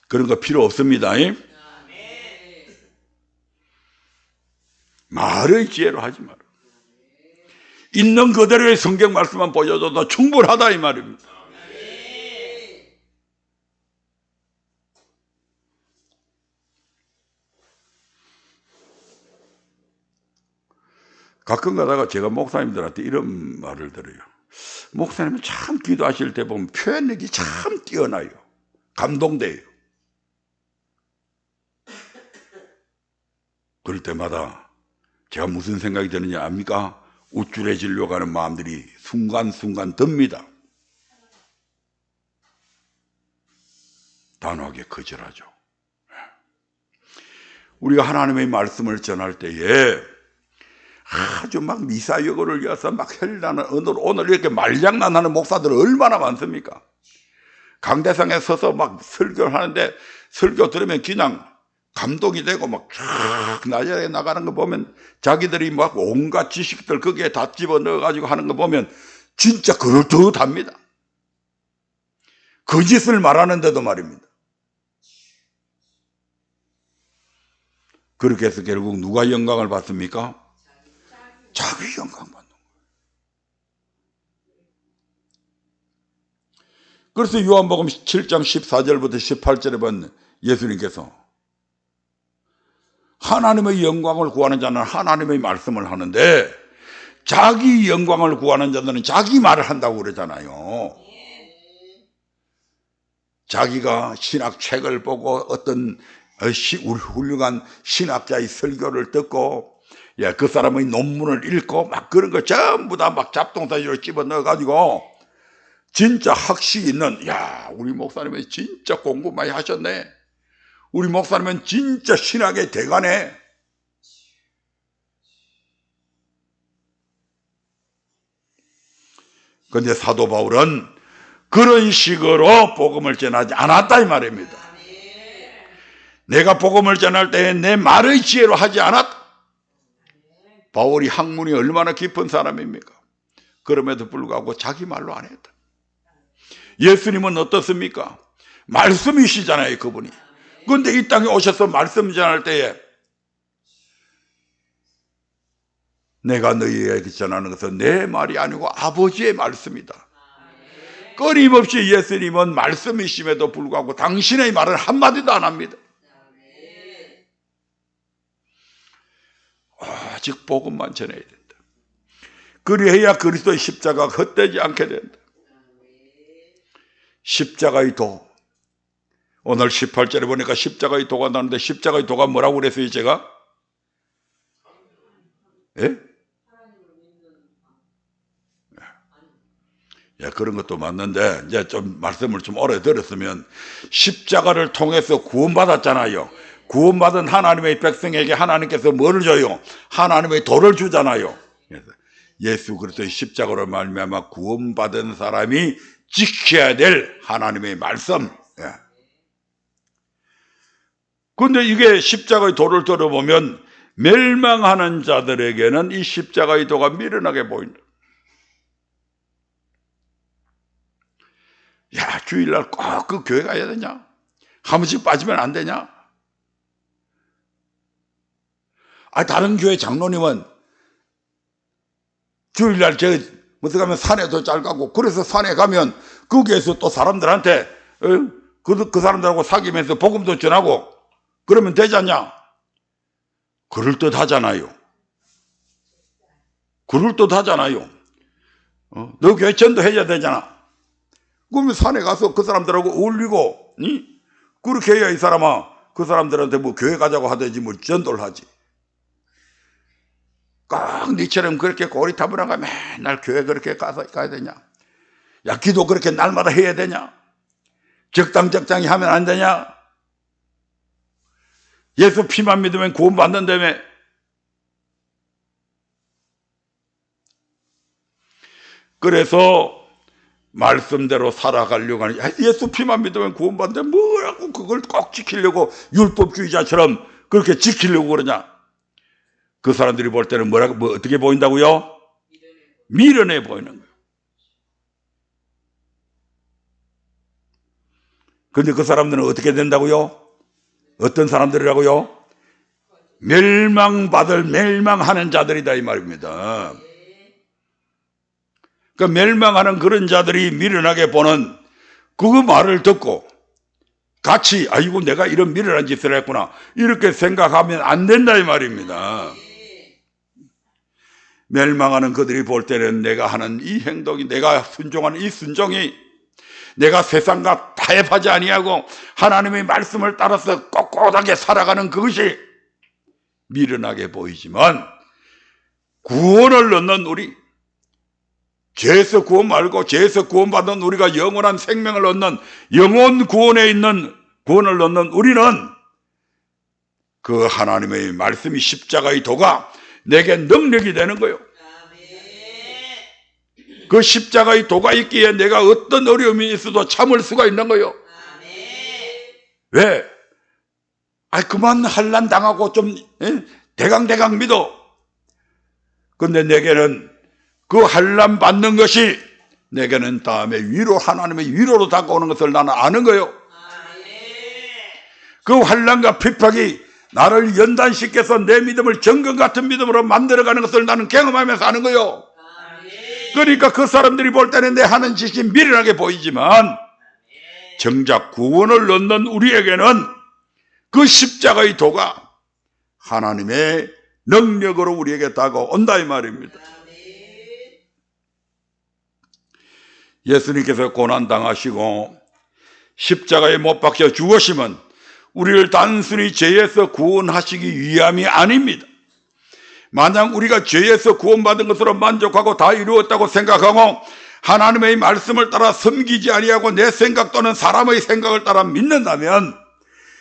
그런 거 필요 없습니다. 말의 지혜로 하지 마라. 있는 그대로의 성경 말씀만 보여줘도 충분하다 이 말입니다. 가끔 가다가 제가 목사님들한테 이런 말을 들어요. 목사님은 참 기도하실 때 보면 표현력이 참 뛰어나요. 감동돼요. 그럴 때마다 제가 무슨 생각이 드느냐 압니까? 우쭐해지려고 하는 마음들이 순간순간 듭니다. 단호하게 거절하죠. 우리가 하나님의 말씀을 전할 때에 아주 막 미사여구를 위해서 막 혈나는 오늘 이렇게 말장난하는 목사들 얼마나 많습니까? 강대상에 서서 막 설교를 하는데 설교 들으면 그냥 감동이 되고 막 쫙 나중에 나가는 거 보면 자기들이 막 온갖 지식들 거기에 다 집어넣어가지고 하는 거 보면 진짜 그럴듯합니다. 거짓을 말하는데도 말입니다. 그렇게 해서 결국 누가 영광을 받습니까? 자기 영광 받는 거예요. 그래서 요한복음 7장 14절부터 18절에 보면 예수님께서 하나님의 영광을 구하는 자는 하나님의 말씀을 하는데 자기 영광을 구하는 자들은 자기 말을 한다고 그러잖아요. 자기가 신학책을 보고 어떤 훌륭한 신학자의 설교를 듣고 그 사람의 논문을 읽고 막 그런 거 전부 다 막 잡동사니로 집어넣어가지고 진짜 학식 있는 우리 목사님은 진짜 공부 많이 하셨네. 우리 목사님은 진짜 신학의 대가네. 그런데 사도 바울은 그런 식으로 복음을 전하지 않았다 이 말입니다. 내가 복음을 전할 때 내 말의 지혜로 하지 않았다. 바울이 학문이 얼마나 깊은 사람입니까? 그럼에도 불구하고 자기 말로 안 했다. 예수님은 어떻습니까? 말씀이시잖아요, 그분이. 그런데 이 땅에 오셔서 말씀 전할 때에 내가 너희에게 전하는 것은 내 말이 아니고 아버지의 말씀이다. 끊임없이 예수님은 말씀이심에도 불구하고 당신의 말을 한마디도 안 합니다. 즉 복음만 전해야 된다. 그리해야 그리스도의 십자가가 헛되지 않게 된다. 십자가의 도. 오늘 18절에 보니까 십자가의 도가 나오는데 십자가의 도가 뭐라고 그랬어요 제가? 예? 그런 것도 맞는데 이제 좀 말씀을 좀 오래 들었으면 십자가를 통해서 구원받았잖아요. 구원받은 하나님의 백성에게 하나님께서 뭐를 줘요? 하나님의 도를 주잖아요. 그래서 예수 그리스도의 십자가로 말미암아 구원받은 사람이 지켜야 될 하나님의 말씀. 그런데 이게 십자가의 도를 들어보면 멸망하는 자들에게는 이 십자가의 도가 미련하게 보인다. 주일날 꼭 그 교회 가야 되냐? 한 번씩 빠지면 안 되냐? 다른 교회 장로님은 주일날 무슨 가면 산에도 잘 가고 그래서 산에 가면 거기에서 또 사람들한테 그 사람들하고 사귀면서 복음도 전하고 그러면 되지 않냐? 그럴듯하잖아요. 그럴듯하잖아요. 너 교회 전도해야 되잖아. 그러면 산에 가서 그 사람들하고 어울리고 그렇게 해야 이 사람아 그 사람들한테 뭐 교회 가자고 하든지 뭐 전도를 하지. 꼭 니처럼 그렇게 고리타분한가 맨날 교회 그렇게 가야 되냐? 기도 그렇게 날마다 해야 되냐? 적당히 하면 안 되냐? 예수 피만 믿으면 구원받는다며. 그래서 말씀대로 살아가려고 하는 예수 피만 믿으면 구원받는데 뭐라고 그걸 꼭 지키려고 율법주의자처럼 그렇게 지키려고 그러냐? 그 사람들이 볼 때는 어떻게 보인다고요? 미련해 보이는 거예요. 근데 그 사람들은 어떻게 된다고요? 어떤 사람들이라고요? 멸망하는 자들이다 이 말입니다. 그 멸망하는 그런 자들이 미련하게 보는 그 말을 듣고 같이 아이고 내가 이런 미련한 짓을 했구나 이렇게 생각하면 안 된다 이 말입니다. 멸망하는 그들이 볼 때는 내가 하는 이 행동이, 내가 순종하는 이 순종이, 내가 세상과 타협하지 아니하고 하나님의 말씀을 따라서 꼿꼿하게 살아가는 그것이 미련하게 보이지만, 구원을 얻는 우리, 죄에서 구원 말고 죄에서 구원받은 우리가 영원한 생명을 얻는 영원 구원에 있는 구원을 얻는 우리는 그 하나님의 말씀이 십자가의 도가 내게 능력이 되는 거예요. 그 십자가의 도가 있기에 내가 어떤 어려움이 있어도 참을 수가 있는 거예요. 왜? 그만 환난 당하고 좀 대강 믿어. 근데 내게는 그 환난 받는 것이 내게는 다음에 위로, 하나님의 위로로 다가오는 것을 나는 아는 거예요. 그 환난과 핍박이 나를 연단시켜서 내 믿음을 정금 같은 믿음으로 만들어가는 것을 나는 경험하면서 아는 거예요. 그러니까 그 사람들이 볼 때는 내 하는 짓이 미련하게 보이지만 정작 구원을 얻는 우리에게는 그 십자가의 도가 하나님의 능력으로 우리에게 다가온다 이 말입니다. 예수님께서 고난당하시고 십자가에 못 박혀 죽으시면 우리를 단순히 죄에서 구원하시기 위함이 아닙니다. 만약 우리가 죄에서 구원받은 것으로 만족하고 다 이루었다고 생각하고 하나님의 말씀을 따라 섬기지 아니하고 내 생각 또는 사람의 생각을 따라 믿는다면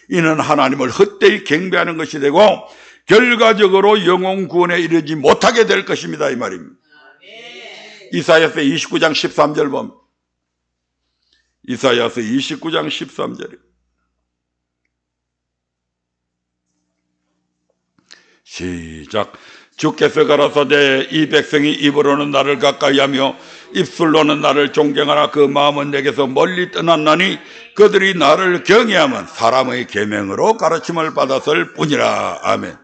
이는 하나님을 헛되이 경배하는 것이 되고 결과적으로 영혼 구원에 이르지 못하게 될 것입니다 이 말입니다. 이사야서 29장 13절 보면, 이사야서 29장 13절에 시작. 주께서 가라사대 이 백성이 입으로는 나를 가까이하며 입술로는 나를 존경하나 그 마음은 내게서 멀리 떠났나니 그들이 나를 경외하면 사람의 계명으로 가르침을 받았을 뿐이라. 아멘.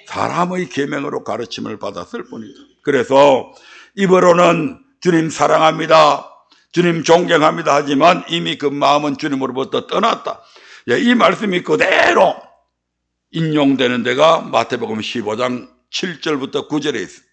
사람의 계명으로 가르침을 받았을 뿐이다. 그래서 입으로는 주님 사랑합니다, 주님 존경합니다 하지만 이미 그 마음은 주님으로부터 떠났다. 이 말씀이 그대로 인용되는 데가 마태복음 15장 7절부터 9절에 있습니다.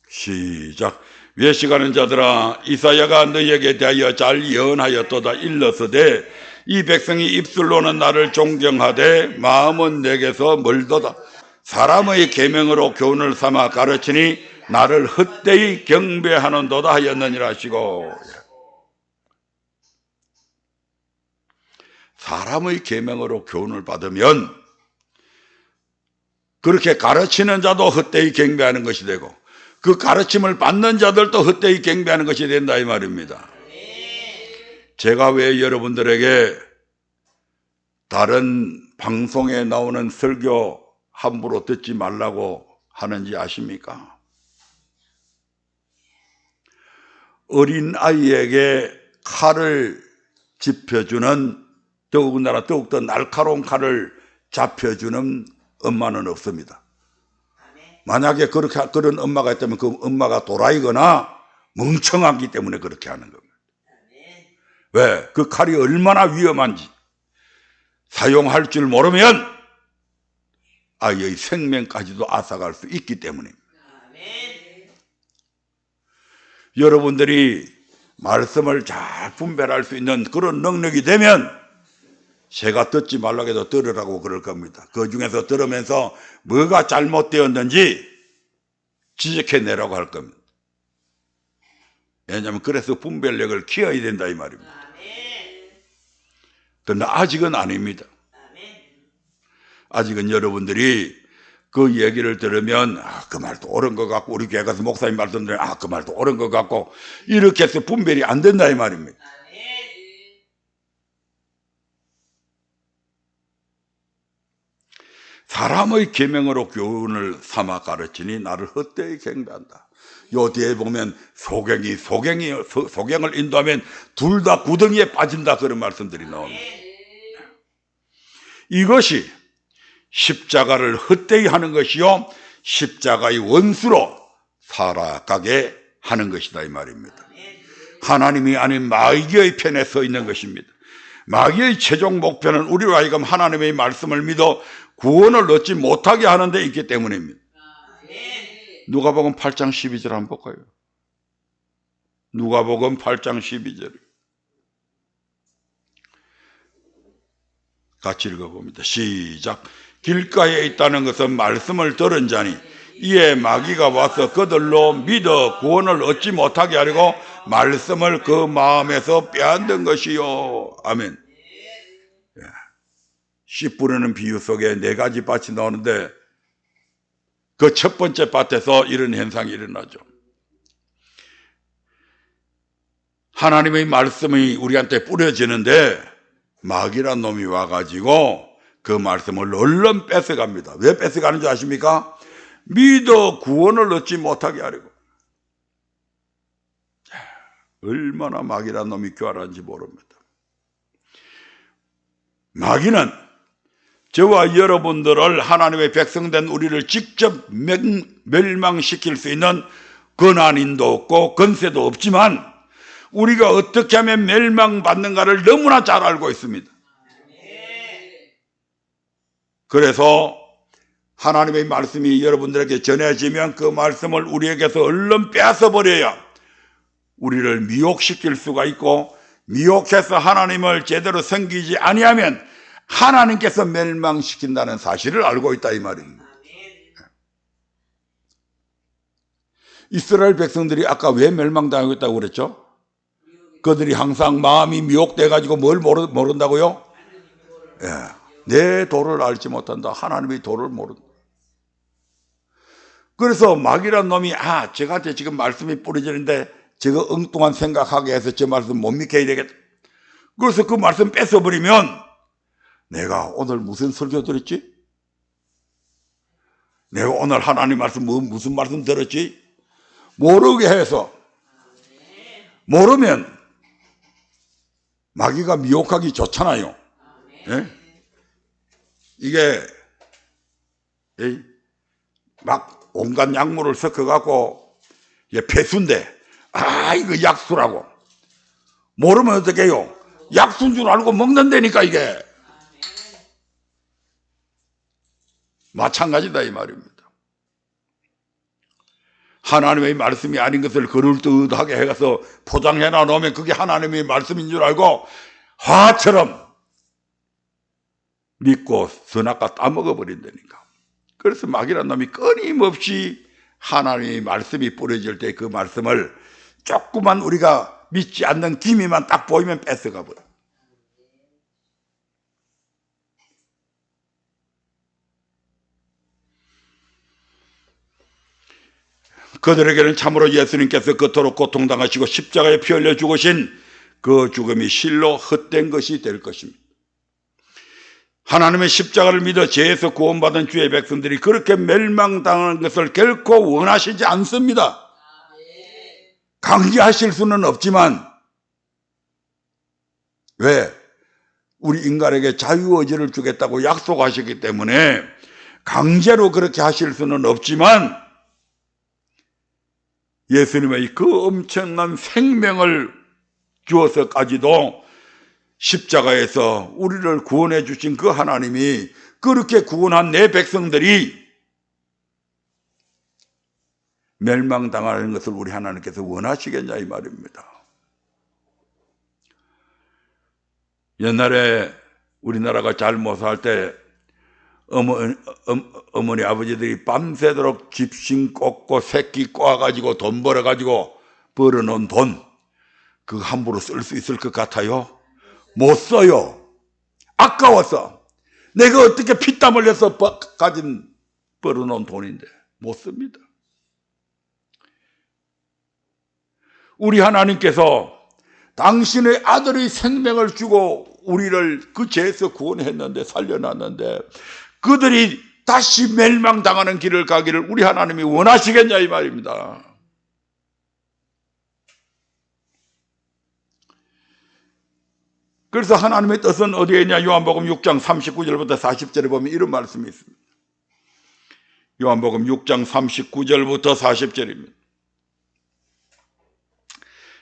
시작. 외식하는 자들아, 이사야가 너희에게 대하여 잘 예언하였도다. 일러서되 이 백성이 입술로는 나를 존경하되 마음은 내게서 멀도다. 사람의 계명으로 교훈을 삼아 가르치니 나를 헛되이 경배하는도다 하였느니라 하시고, 사람의 계명으로 교훈을 받으면 그렇게 가르치는 자도 헛되이 경배하는 것이 되고 그 가르침을 받는 자들도 헛되이 경배하는 것이 된다 이 말입니다. 제가 왜 여러분들에게 다른 방송에 나오는 설교 함부로 듣지 말라고 하는지 아십니까? 어린 아이에게 칼을 짚혀주는, 더욱더 날카로운 칼을 잡혀주는 엄마는 없습니다. 만약에 그런 엄마가 있다면 그 엄마가 도라이거나 멍청하기 때문에 그렇게 하는 겁니다. 왜? 그 칼이 얼마나 위험한지 사용할 줄 모르면 아이의 생명까지도 앗아갈 수 있기 때문입니다. 여러분들이 말씀을 잘 분별할 수 있는 그런 능력이 되면 제가 듣지 말라고 해도 들으라고 그럴 겁니다. 그 중에서 들으면서 뭐가 잘못되었는지 지적해내라고 할 겁니다. 왜냐하면 그래서 분별력을 키워야 된다 이 말입니다. 그런데 아직은 아닙니다. 아직은 여러분들이 그 얘기를 들으면 그 말도 옳은 것 같고, 우리 교회 가서 목사님 말씀 들으면 그 말도 옳은 것 같고, 이렇게 해서 분별이 안 된다 이 말입니다. 사람의 계명으로 교훈을 삼아 가르치니 나를 헛되이 경배한다. 요 뒤에 보면 소경을 인도하면 둘 다 구덩이에 빠진다, 그런 말씀들이 나옵니다. 이것이 십자가를 헛되이 하는 것이요, 십자가의 원수로 살아가게 하는 것이다, 이 말입니다. 하나님이 아닌 마귀의 편에 서 있는 것입니다. 마귀의 최종 목표는 우리로 하여금 하나님의 말씀을 믿어 구원을 얻지 못하게 하는 데 있기 때문입니다. 누가복음 8장 12절 한번 볼까요? 누가복음 8장 12절 같이 읽어봅니다. 시작. 길가에 있다는 것은 말씀을 들은 자니 이에 마귀가 와서 그들로 믿어 구원을 얻지 못하게 하려고 말씀을 그 마음에서 빼앗는 것이요. 아멘. 씨 뿌리는 비유 속에 4가지 밭이 나오는데 그 첫 번째 밭에서 이런 현상이 일어나죠. 하나님의 말씀이 우리한테 뿌려지는데 마귀란 놈이 와가지고 그 말씀을 얼른 뺏어갑니다. 왜 뺏어가는 줄 아십니까? 믿어 구원을 얻지 못하게 하려고. 얼마나 마귀란 놈이 교활한지 모릅니다. 마귀는 저와 여러분들을, 하나님의 백성된 우리를 직접 멸망시킬 수 있는 권한인도 없고 권세도 없지만 우리가 어떻게 하면 멸망받는가를 너무나 잘 알고 있습니다. 그래서 하나님의 말씀이 여러분들에게 전해지면 그 말씀을 우리에게서 얼른 빼앗아버려야 우리를 미혹시킬 수가 있고, 미혹해서 하나님을 제대로 섬기지 아니하면 하나님께서 멸망시킨다는 사실을 알고 있다, 이 말입니다. 이스라엘 백성들이 아까 왜 멸망당하고 있다고 그랬죠? 그들이 항상 마음이 미혹돼가지고 뭘 모른다고요? 내 도를 알지 못한다. 하나님의 도를 모른다. 그래서 마귀란 놈이 저한테 지금 말씀이 뿌려지는데 저거 엉뚱한 생각하게 해서 저 말씀 못 믿게 해야 되겠다. 그래서 그 말씀 뺏어버리면 내가 오늘 무슨 설교 들었지? 내가 오늘 하나님 말씀 무슨 말씀 들었지? 모르게 해서, 모르면 마귀가 미혹하기 좋잖아요. 예? 이게 막 온갖 약물을 섞어갖고 폐수인데 이거 약수라고 모르면 어떻게 해요? 약수인 줄 알고 먹는다니까. 이게 마찬가지다, 이 말입니다. 하나님의 말씀이 아닌 것을 그럴듯하게 해서 포장해놔 놓으면 그게 하나님의 말씀인 줄 알고 화처럼 믿고 선악과 따먹어버린다니까. 그래서 마귀란 놈이 끊임없이 하나님의 말씀이 뿌려질 때 그 말씀을 조그만 우리가 믿지 않는 기미만 딱 보이면 뺏어가 버려. 그들에게는 참으로 예수님께서 그토록 고통당하시고 십자가에 피 흘려 죽으신 그 죽음이 실로 헛된 것이 될 것입니다. 하나님의 십자가를 믿어 죄에서 구원받은 주의 백성들이 그렇게 멸망당하는 것을 결코 원하시지 않습니다. 강제하실 수는 없지만, 왜? 우리 인간에게 자유의지를 주겠다고 약속하셨기 때문에 강제로 그렇게 하실 수는 없지만, 예수님의 그 엄청난 생명을 주어서까지도 십자가에서 우리를 구원해 주신 그 하나님이 그렇게 구원한 내 백성들이 멸망당하는 것을 우리 하나님께서 원하시겠냐, 이 말입니다. 옛날에 우리나라가 잘 못 살 때 어머니 아버지들이 밤새도록 집신 꽂고 새끼 꼬아가지고 돈 벌어가지고 벌어놓은 돈, 그거 함부로 쓸 수 있을 것 같아요? 못 써요. 아까워서. 내가 어떻게 피땀 흘려서 가진 벌어놓은 돈인데 못 씁니다. 우리 하나님께서 당신의 아들의 생명을 주고 우리를 그 죄에서 구원했는데, 살려놨는데 그들이 다시 멸망당하는 길을 가기를 우리 하나님이 원하시겠냐, 이 말입니다. 그래서 하나님의 뜻은 어디에 있냐? 요한복음 6장 39절부터 40절에 보면 이런 말씀이 있습니다. 요한복음 6장 39절부터 40절입니다.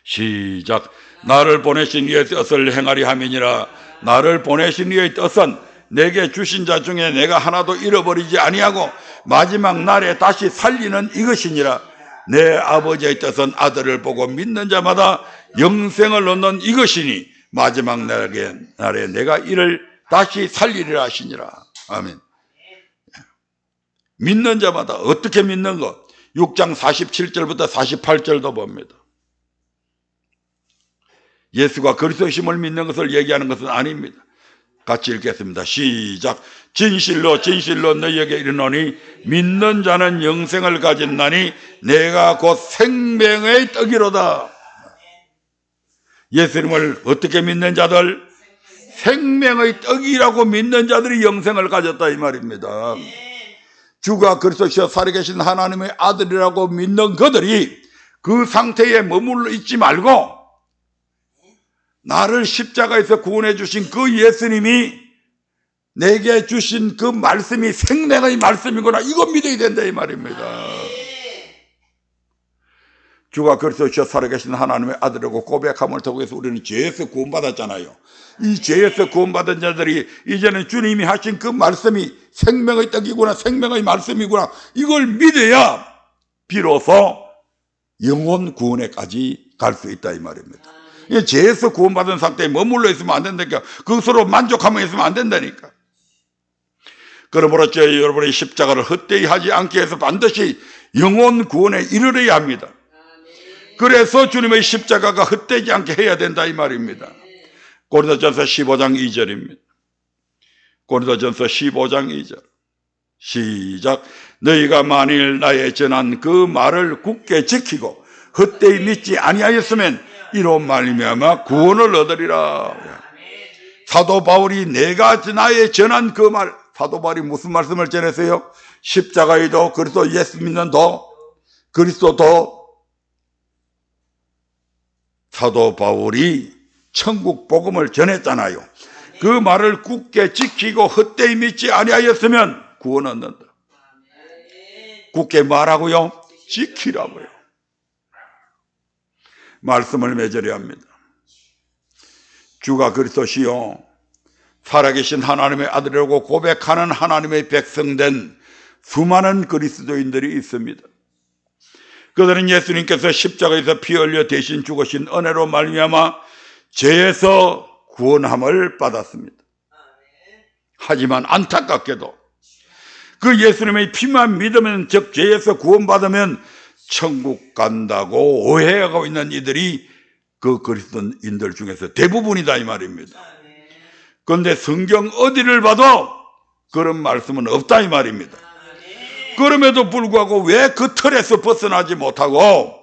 시작. 나를 보내신 이의 뜻을 행하리 함이니라. 나를 보내신 이의 뜻은 내게 주신 자 중에 내가 하나도 잃어버리지 아니하고 마지막 날에 다시 살리는 이것이니라. 내 아버지의 뜻은 아들을 보고 믿는 자마다 영생을 얻는 이것이니 마지막 날에 내가 이를 다시 살리리라 하시니라. 아멘. 믿는 자마다 어떻게 믿는 것? 6장 47절부터 48절도 봅니다. 예수가 그리스도심을 믿는 것을 얘기하는 것은 아닙니다. 같이 읽겠습니다. 시작. 진실로 진실로 너희에게 이르노니 믿는 자는 영생을 가진나니 내가 곧 생명의 떡이로다. 예수님을 어떻게 믿는 자들? 생명의 떡이라고 믿는 자들이 영생을 가졌다 이 말입니다. 주가 그리스도시여 살아계신 하나님의 아들이라고 믿는 그들이 그 상태에 머물러 있지 말고 나를 십자가에서 구원해 주신 그 예수님이 내게 주신 그 말씀이 생명의 말씀이구나, 이거 믿어야 된다 이 말입니다. 주가 그리스도시여 살아계신 하나님의 아들이라고 고백함을 통해서 우리는 죄에서 구원받았잖아요. 이 죄에서 구원받은 자들이 이제는 주님이 하신 그 말씀이 생명의 떡이구나, 생명의 말씀이구나, 이걸 믿어야 비로소 영혼 구원에까지 갈 수 있다 이 말입니다. 죄에서 구원받은 상태에 머물러 있으면 안 된다니까. 그것으로 만족하면 있으면 안 된다니까. 그러므로 여러분의 십자가를 헛되이 하지 않기 위해서 반드시 영혼 구원에 이르러야 합니다. 그래서 주님의 십자가가 헛되지 않게 해야 된다 이 말입니다. 고린도전서 15장 2절입니다. 고린도전서 15장 2절. 시작. 너희가 만일 나의 전한 그 말을 굳게 지키고 헛되이 믿지 아니하였으면 이로 말미암아 구원을 얻으리라. 사도 바울이 내가 나의 전한 그 말, 사도 바울이 무슨 말씀을 전했어요? 십자가에도 그리스도 예수 믿는 도, 그리스도도. 사도 바울이 천국 복음을 전했잖아요. 그 말을 굳게 지키고 헛되이 믿지 아니하였으면 구원 얻는다. 굳게 말하고요, 지키라고요. 말씀을 맺으려 합니다. 주가 그리스도시요 살아계신 하나님의 아들이라고 고백하는 하나님의 백성된 수많은 그리스도인들이 있습니다. 그들은 예수님께서 십자가에서 피 흘려 대신 죽으신 은혜로 말미암아 죄에서 구원함을 받았습니다. 하지만 안타깝게도 그 예수님의 피만 믿으면, 즉 죄에서 구원받으면 천국 간다고 오해하고 있는 이들이 그 그리스도인들 중에서 대부분이다 이 말입니다. 그런데 성경 어디를 봐도 그런 말씀은 없다 이 말입니다. 그럼에도 불구하고 왜 그 틀에서 벗어나지 못하고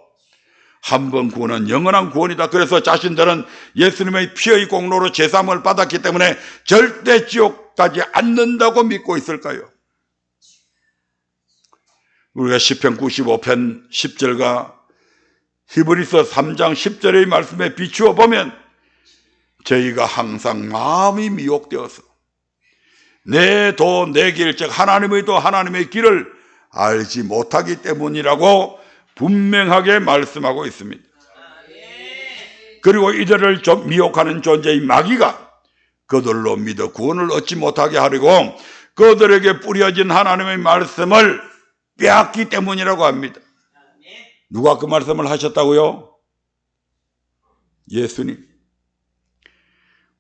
한 번 구원은 영원한 구원이다, 그래서 자신들은 예수님의 피의 공로로 제사함을 받았기 때문에 절대 지옥 가지 않는다고 믿고 있을까요? 우리가 시편 95편 10절과 히브리서 3장 10절의 말씀에 비추어 보면 저희가 항상 마음이 미혹되어서 내 도 내 길, 즉 하나님의 도 하나님의 길을 알지 못하기 때문이라고 분명하게 말씀하고 있습니다. 그리고 이들을 미혹하는 존재인 마귀가 그들로 믿어 구원을 얻지 못하게 하려고 그들에게 뿌려진 하나님의 말씀을 빼앗기 때문이라고 합니다. 누가 그 말씀을 하셨다고요? 예수님.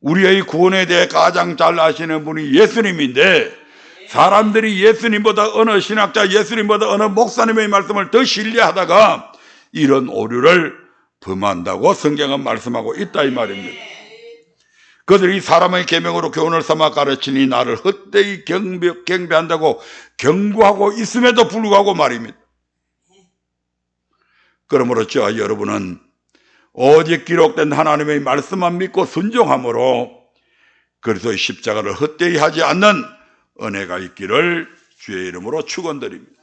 우리의 구원에 대해 가장 잘 아시는 분이 예수님인데, 사람들이 예수님보다 어느 신학자, 예수님보다 어느 목사님의 말씀을 더 신뢰하다가 이런 오류를 범한다고 성경은 말씀하고 있다 이 말입니다. 그들이 사람의 계명으로 교훈을 삼아 가르치니 나를 헛되이 경배한다고 경고하고 있음에도 불구하고 말입니다. 그러므로 저와 여러분은 오직 기록된 하나님의 말씀만 믿고 순종함으로 그리스도의 십자가를 헛되이 하지 않는 은혜가 있기를 주의 이름으로 축원드립니다.